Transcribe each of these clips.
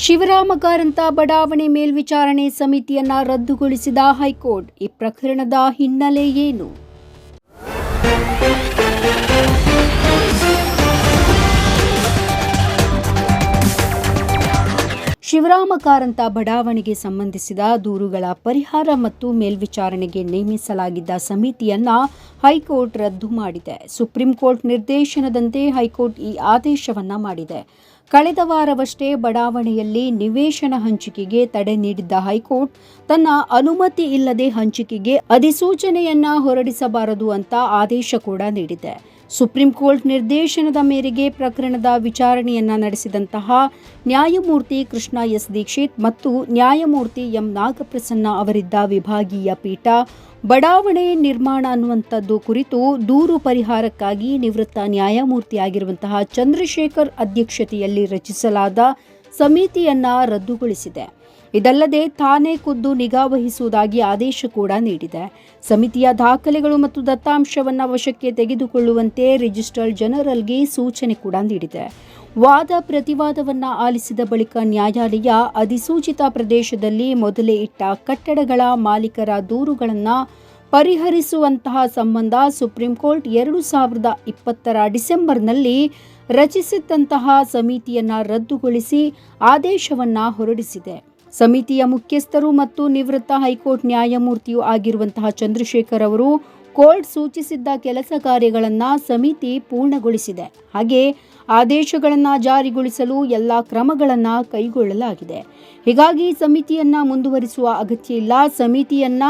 ಶಿವರಾಮ ಕಾರಂತ ಬಡಾವಣೆ ಮೇಲ್ವಿಚಾರಣೆ ಸಮಿತಿಯನ್ನ ರದ್ದುಗೊಳಿಸಿದ ಹೈಕೋರ್ಟ್. ಈ ಪ್ರಕರಣದ ಹಿನ್ನೆಲೆ ಏನು? ಶಿವರಾಮ ಕಾರಂತ ಬಡಾವಣೆಗೆ ಸಂಬಂಧಿಸಿದ ದೂರುಗಳ ಪರಿಹಾರ ಮತ್ತು ಮೇಲ್ವಿಚಾರಣೆಗೆ ನೇಮಿಸಲಾಗಿದ್ದ ಸಮಿತಿಯನ್ನ ಹೈಕೋರ್ಟ್ ರದ್ದು ಮಾಡಿದೆ. ಸುಪ್ರೀಂ ಕೋರ್ಟ್ ನಿರ್ದೇಶನದಂತೆ ಹೈಕೋರ್ಟ್ ಈ ಆದೇಶವನ್ನ ಮಾಡಿದೆ. ಕಳೆದ ವಾರವಷ್ಟೇ ಬಡಾವಣೆಯಲ್ಲಿ ನಿವೇಶನ ಹಂಚಿಕೆಗೆ ತಡೆ ನೀಡಿದ್ದ ಹೈಕೋರ್ಟ್ ತನ್ನ ಅನುಮತಿ ಇಲ್ಲದೆ ಹಂಚಿಕೆಗೆ ಅಧಿಸೂಚನೆಯನ್ನ ಹೊರಡಿಸಬಾರದು ಅಂತ ಆದೇಶ ಕೂಡ ನೀಡಿದೆ. ಸುಪ್ರೀಂ ಕೋರ್ಟ್ ನಿರ್ದೇಶನದ ಮೇರೆಗೆ ಪ್ರಕರಣದ ವಿಚಾರಣೆಯನ್ನ ನಡೆಸಿದಂತಹ ನ್ಯಾಯಮೂರ್ತಿ ಕೃಷ್ಣ ಎಸ್ ದೀಕ್ಷಿತ್ ಮತ್ತು ನ್ಯಾಯಮೂರ್ತಿ ಎಂ ನಾಗಪ್ರಸನ್ನ ಅವರಿದ್ದ ವಿಭಾಗೀಯ ಪೀಠ ಬಡಾವಣೆ ನಿರ್ಮಾಣ ಅನ್ನುವಂಥದ್ದು ಕುರಿತು ದೂರು ಪರಿಹಾರಕ್ಕಾಗಿ ನಿವೃತ್ತ ನ್ಯಾಯಮೂರ್ತಿಯಾಗಿರುವಂತಹ ಚಂದ್ರಶೇಖರ್ ಅಧ್ಯಕ್ಷತೆಯಲ್ಲಿ ರಚಿಸಲಾದ ಸಮಿತಿಯನ್ನ ರದ್ದುಗೊಳಿಸಿದೆ. ಇದಲ್ಲದೆ ತಾನೇ ಖುದ್ದು ನಿಗಾ ವಹಿಸುವುದಾಗಿ ಆದೇಶ ಕೂಡ ನೀಡಿದೆ. ಸಮಿತಿಯ ದಾಖಲೆಗಳು ಮತ್ತು ದತ್ತಾಂಶವನ್ನು ವಶಕ್ಕೆ ತೆಗೆದುಕೊಳ್ಳುವಂತೆ ರಿಜಿಸ್ಟ್ರಾರ್ ಜನರಲ್ಗೆ ಸೂಚನೆ ಕೂಡ ನೀಡಿದೆ. ವಾದ ಪ್ರತಿವಾದವನ್ನ ಆಲಿಸಿದ ಬಳಿಕ ನ್ಯಾಯಾಲಯ ಅಧಿಸೂಚಿತ ಪ್ರದೇಶದಲ್ಲಿ ಮೊದಲೇ ಇಟ್ಟ ಕಟ್ಟಡಗಳ ಮಾಲೀಕರ ದೂರುಗಳನ್ನು ಪರಿಹರಿಸುವಂತಹ ಸಂಬಂಧ ಸುಪ್ರೀಂ ಕೋರ್ಟ್ 2020 ಡಿಸೆಂಬರ್ನಲ್ಲಿ ರಚಿಸಿದ್ದಂತಹ ಸಮಿತಿಯನ್ನ ರದ್ದುಗೊಳಿಸಿ ಆದೇಶವನ್ನ ಹೊರಡಿಸಿದೆ. ಸಮಿತಿಯ ಮುಖ್ಯಸ್ಥರು ಮತ್ತು ನಿವೃತ್ತ ಹೈಕೋರ್ಟ್ ನ್ಯಾಯಮೂರ್ತಿಯೂ ಆಗಿರುವಂತಹ ಚಂದ್ರಶೇಖರ್ ಅವರು ಕೋರ್ಟ್ ಸೂಚಿಸಿದ್ದ ಕೆಲಸ ಕಾರ್ಯಗಳನ್ನು ಸಮಿತಿ ಪೂರ್ಣಗೊಳಿಸಿದೆ. ಹಾಗೆ ಆದೇಶಗಳನ್ನು ಜಾರಿಗೊಳಿಸಲು ಎಲ್ಲ ಕ್ರಮಗಳನ್ನು ಕೈಗೊಳ್ಳಲಾಗಿದೆ. ಹೀಗಾಗಿ ಸಮಿತಿಯನ್ನ ಮುಂದುವರಿಸುವ ಅಗತ್ಯ ಇಲ್ಲ, ಸಮಿತಿಯನ್ನ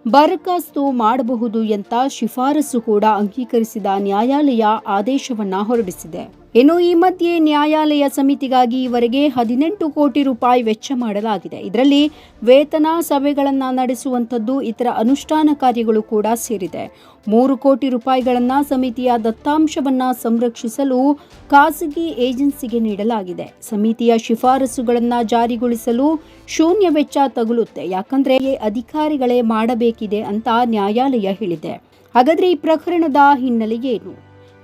ಬರಖಾಸ್ತು ಮಾಡಬಹುದು ಅಂತ ಶಿಫಾರಸು ಕೂಡ ಅಂಗೀಕರಿಸಿದ ನ್ಯಾಯಾಲಯ ಆದೇಶವನ್ನ ಹೊರಡಿಸಿದೆ. ಇನ್ನು ಈ ಮಧ್ಯೆ ನ್ಯಾಯಾಲಯ ಸಮಿತಿಗಾಗಿ ಈವರೆಗೆ 18 ಕೋಟಿ ರೂಪಾಯಿ ವೆಚ್ಚ ಮಾಡಲಾಗಿದೆ. ಇದರಲ್ಲಿ ವೇತನ, ಸಭೆಗಳನ್ನು ನಡೆಸುವಂಥದ್ದು, ಇತರ ಅನುಷ್ಠಾನ ಕಾರ್ಯಗಳು ಕೂಡ ಸೇರಿದೆ. 3 ಕೋಟಿ ರೂಪಾಯಿಗಳನ್ನು ಸಮಿತಿಯ ದತ್ತಾಂಶವನ್ನು ಸಂರಕ್ಷಿಸಲು ಖಾಸಗಿ ಏಜೆನ್ಸಿಗೆ ನೀಡಲಾಗಿದೆ. ಸಮಿತಿಯ ಶಿಫಾರಸುಗಳನ್ನು ಜಾರಿಗೊಳಿಸಲು ಶೂನ್ಯ ವೆಚ್ಚ ತಗುಲುತ್ತೆ, ಯಾಕಂದ್ರೆ ಅಧಿಕಾರಿಗಳೇ ಮಾಡಬೇಕಿದೆ ಅಂತ ನ್ಯಾಯಾಲಯ ಹೇಳಿದೆ. ಹಾಗಾದ್ರೆ ಈ ಪ್ರಕರಣದ ಹಿನ್ನೆಲೆ ಏನು?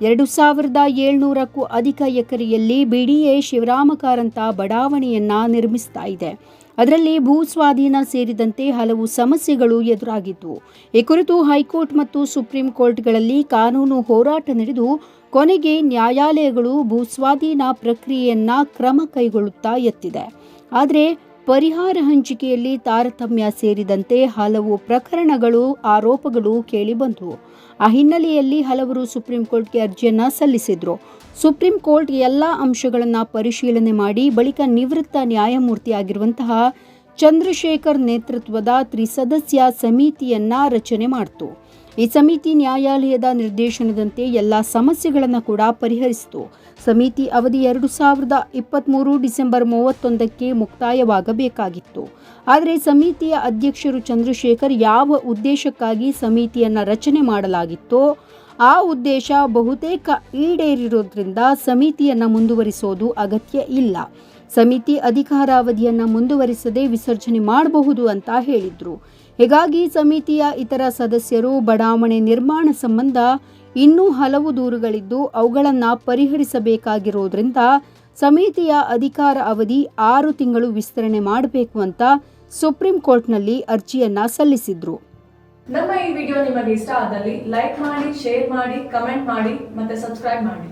2700ಕ್ಕೂ ಅಧಿಕ ಎಕರೆಯಲ್ಲಿ ಬಿಡಿಎ ಶಿವರಾಮ ಕಾರಂತ ಬಡಾವಣೆಯನ್ನ ನಿರ್ಮಿಸ್ತಾ ಇದೆ. ಅದರಲ್ಲಿ ಭೂ ಸ್ವಾಧೀನ ಸೇರಿದಂತೆ ಹಲವು ಸಮಸ್ಯೆಗಳು ಎದುರಾಗಿತ್ತು. ಈ ಕುರಿತು ಹೈಕೋರ್ಟ್ ಮತ್ತು ಸುಪ್ರೀಂ ಕೋರ್ಟ್ಗಳಲ್ಲಿ ಕಾನೂನು ಹೋರಾಟ ನಡೆದು ಕೊನೆಗೆ ನ್ಯಾಯಾಲಯಗಳು ಭೂ ಸ್ವಾಧೀನ ಪ್ರಕ್ರಿಯೆಯನ್ನ ಕ್ರಮ ಕೈಗೊಳ್ಳುತ್ತಾ ಎತ್ತಿದೆ. ಆದರೆ ಪರಿಹಾರ ಹಂಚಿಕೆಯಲ್ಲಿ ತಾರತಮ್ಯ ಸೇರಿದಂತೆ ಹಲವು ಪ್ರಕರಣಗಳು, ಆರೋಪಗಳು ಕೇಳಿಬಂದವು. ಆ ಹಿನ್ನೆಲೆಯಲ್ಲಿ ಹಲವರು ಸುಪ್ರೀಂ ಕೋರ್ಟ್ಗೆ ಅರ್ಜಿಯನ್ನ ಸಲ್ಲಿಸಿದ್ರು. ಸುಪ್ರೀಂ ಕೋರ್ಟ್ ಎಲ್ಲ ಅಂಶಗಳನ್ನು ಪರಿಶೀಲನೆ ಮಾಡಿ ಬಳಿಕ ನಿವೃತ್ತ ನ್ಯಾಯಮೂರ್ತಿ ಆಗಿರುವಂತಹ ಚಂದ್ರಶೇಖರ್ ನೇತೃತ್ವದ ತ್ರಿಸದಸ್ಯ ಸಮಿತಿಯನ್ನ ರಚನೆ ಮಾಡಿತು. ಈ ಸಮಿತಿ ನ್ಯಾಯಾಲಯದ ನಿರ್ದೇಶನದಂತೆ ಎಲ್ಲ ಸಮಸ್ಯೆಗಳನ್ನು ಕೂಡ ಪರಿಹರಿಸಿತು. ಸಮಿತಿ ಅವಧಿ 2023 ಡಿಸೆಂಬರ್ 31ಕ್ಕೆ ಮುಕ್ತಾಯವಾಗಬೇಕಾಗಿತ್ತು. ಆದರೆ ಸಮಿತಿಯ ಅಧ್ಯಕ್ಷರು ಚಂದ್ರಶೇಖರ್ ಯಾವ ಉದ್ದೇಶಕ್ಕಾಗಿ ಸಮಿತಿಯನ್ನು ರಚನೆ ಮಾಡಲಾಗಿತ್ತೋ ಆ ಉದ್ದೇಶ ಬಹುತೇಕ ಈಡೇರಿರೋದ್ರಿಂದ ಸಮಿತಿಯನ್ನು ಮುಂದುವರಿಸೋದು ಅಗತ್ಯ ಇಲ್ಲ. ಸಮಿತಿ ಅಧಿಕಾರಾವಧಿಯನ್ನು ಮುಂದುವರಿಸದೆ ವಿಸರ್ಜನೆ ಮಾಡಬಹುದು ಅಂತ ಹೇಳಿದ್ರು. ಹೀಗಾಗಿ ಸಮಿತಿಯ ಇತರ ಸದಸ್ಯರು ಬಡಾವಣೆ ನಿರ್ಮಾಣ ಸಂಬಂಧ ಇನ್ನೂ ಹಲವು ದೂರುಗಳಿದ್ದು ಅವುಗಳನ್ನು ಪರಿಹರಿಸಬೇಕಾಗಿರೋದ್ರಿಂದ ಸಮಿತಿಯ ಅಧಿಕಾರ ಅವಧಿ 6 ತಿಂಗಳು ವಿಸ್ತರಣೆ ಮಾಡಬೇಕು ಅಂತ ಸುಪ್ರೀಂ ಕೋರ್ಟ್ನಲ್ಲಿ ಅರ್ಜಿಯನ್ನ ಸಲ್ಲಿಸಿದ್ರು. ನಮ್ಮ ಈ ವಿಡಿಯೋ ನಿಮಗೆ ಇಷ್ಟ ಆದಲ್ಲಿ ಲೈಕ್ ಮಾಡಿ, ಶೇರ್ ಮಾಡಿ, ಕಮೆಂಟ್ ಮಾಡಿ ಮತ್ತೆ ಸಬ್ಸ್ಕ್ರೈಬ್ ಮಾಡಿ.